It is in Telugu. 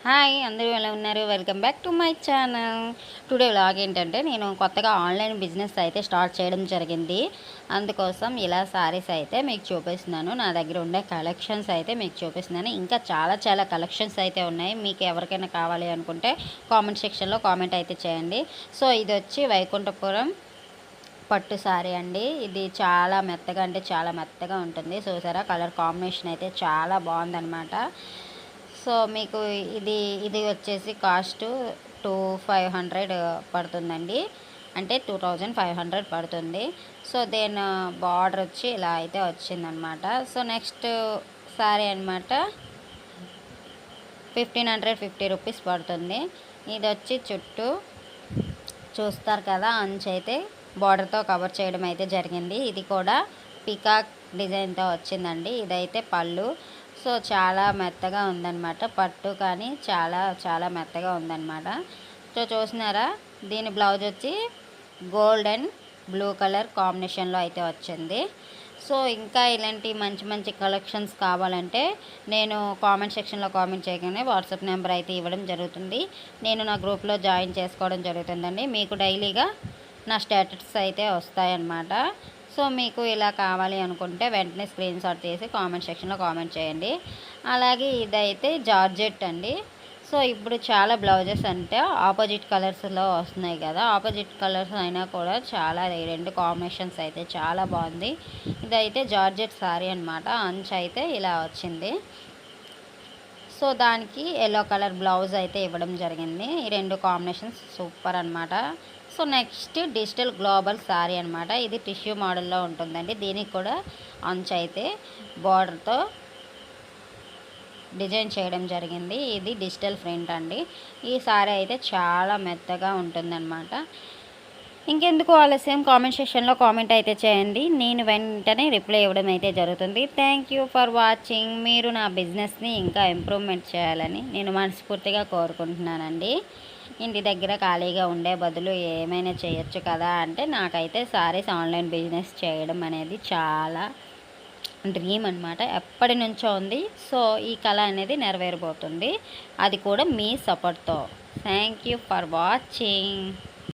హాయ్ అందరూ ఎలా ఉన్నారు? Welcome back to my channel. Today vlog ఏంటంటే నేను కొత్తగా ఆన్లైన్ బిజినెస్ అయితే స్టార్ట్ చేయడం జరిగింది. అందుకోసం ఇలా సారీస్ అయితే మీకు చూపిస్తున్నాను. నా దగ్గర ఉండే కలెక్షన్స్ అయితే మీకు చూపిస్తున్నాను. ఇంకా చాలా కలెక్షన్స్ అయితే ఉన్నాయి. మీకు ఎవరికైనా కావాలి అనుకుంటే కామెంట్ సెక్షన్లో కామెంట్ అయితే చేయండి. సో ఇది వచ్చి వైకుంఠపురం పట్టు సారీ అండి. ఇది చాలా మెత్తగా అంటే చాలా మెత్తగా ఉంటుంది. చూసారా కలర్ కాంబినేషన్ అయితే చాలా బాగుందన్నమాట. సో మీకు ఇది వచ్చేసి కాస్ట్ 2500 పడుతుందండి. అంటే 2500 పడుతుంది. సో దేని బార్డర్ వచ్చి ఇలా అయితే వచ్చిందనమాట. సో నెక్స్ట్ సారీ అనమాట 1550 రూపీస్ పడుతుంది. ఇది వచ్చి చుట్టూ చూస్తారు కదా, అంచు అయితే బార్డర్తో కవర్ చేయడం అయితే జరిగింది. ఇది కూడా పికాక్ డిజైన్తో వచ్చిందండి. ఇదైతే పళ్ళు. సో చాలా మెత్తగా ఉందన్నమాట. పట్టు కానీ చాలా మెత్తగా ఉందన్నమాట. సో చూసినారా, దీని బ్లౌజ్ వచ్చి గోల్డ్ అండ్ బ్లూ కలర్ కాంబినేషన్లో అయితే వచ్చింది. సో ఇంకా ఇలాంటి మంచి కలెక్షన్స్ కావాలంటే నేను కామెంట్ సెక్షన్లో కామెంట్ చేయగానే వాట్సాప్ నెంబర్ అయితే ఇవ్వడం జరుగుతుంది. నేను నా గ్రూప్లో జాయిన్ చేసుకోవడం జరుగుతుందండి. మీకు డైలీగా నా స్టేటస్ అయితే వస్తాయన్నమాట. సో మీకు ఇలా కావాలి అనుకుంటే వెంటనే స్క్రీన్ షాట్ తీసి కామెంట్ సెక్షన్లో కామెంట్ చేయండి. అలాగే ఇదైతే జార్జెట్ అండి. సో ఇప్పుడు చాలా బ్లౌజెస్ అంటే ఆపోజిట్ కలర్స్లో వస్తున్నాయి కదా, ఆపోజిట్ కలర్స్ అయినా కూడా చాలా రెండు కాంబినేషన్స్ అయితే చాలా బాగుంది. ఇదైతే జార్జెట్ సారీ అనమాట. అంచు అయితే ఇలా వచ్చింది. సో దానికి ఎల్లో కలర్ బ్లౌజ్ అయితే ఇవ్వడం జరిగింది. ఈ రెండు కాంబినేషన్స్ సూపర్ అనమాట. So next digital global sorry అనమాట. ఇది టిష్యూ మోడల్లో ఉంటుందండి. దీనికి కూడా అంచు అయితే బార్డర్తో డిజైన్ చేయడం జరిగింది. ఇది డిజిటల్ ప్రింట్ అండి. ఈ సారీ అయితే చాలా మెత్తగా ఉంటుందన్నమాట. ఇంకెందుకు ఆలస్యం, కామెంట్ సెక్షన్లో కామెంట్ అయితే చేయండి. నేను వెంటనే రిప్లై ఇవ్వడం అయితే జరుగుతుంది. Thank you for watching. మీరు నా బిజినెస్ని ఇంకా ఇంప్రూవ్మెంట్ చేయాలని నేను మనస్ఫూర్తిగా కోరుకుంటున్నానండి. ఇంటి దగ్గర ఖాళీగా ఉండే బదులు ఏమైనా చేయొచ్చు కదా అంటే నాకైతే సారీస్ ఆన్లైన్ బిజినెస్ చేయడం అనేది చాలా డ్రీమ్ అనమాట. ఎప్పటి నుంచో ఉంది. సో ఈ కళ అనేది నెరవేరబోతుంది. అది కూడా మీ సపోర్ట్తో. Thank you for watching.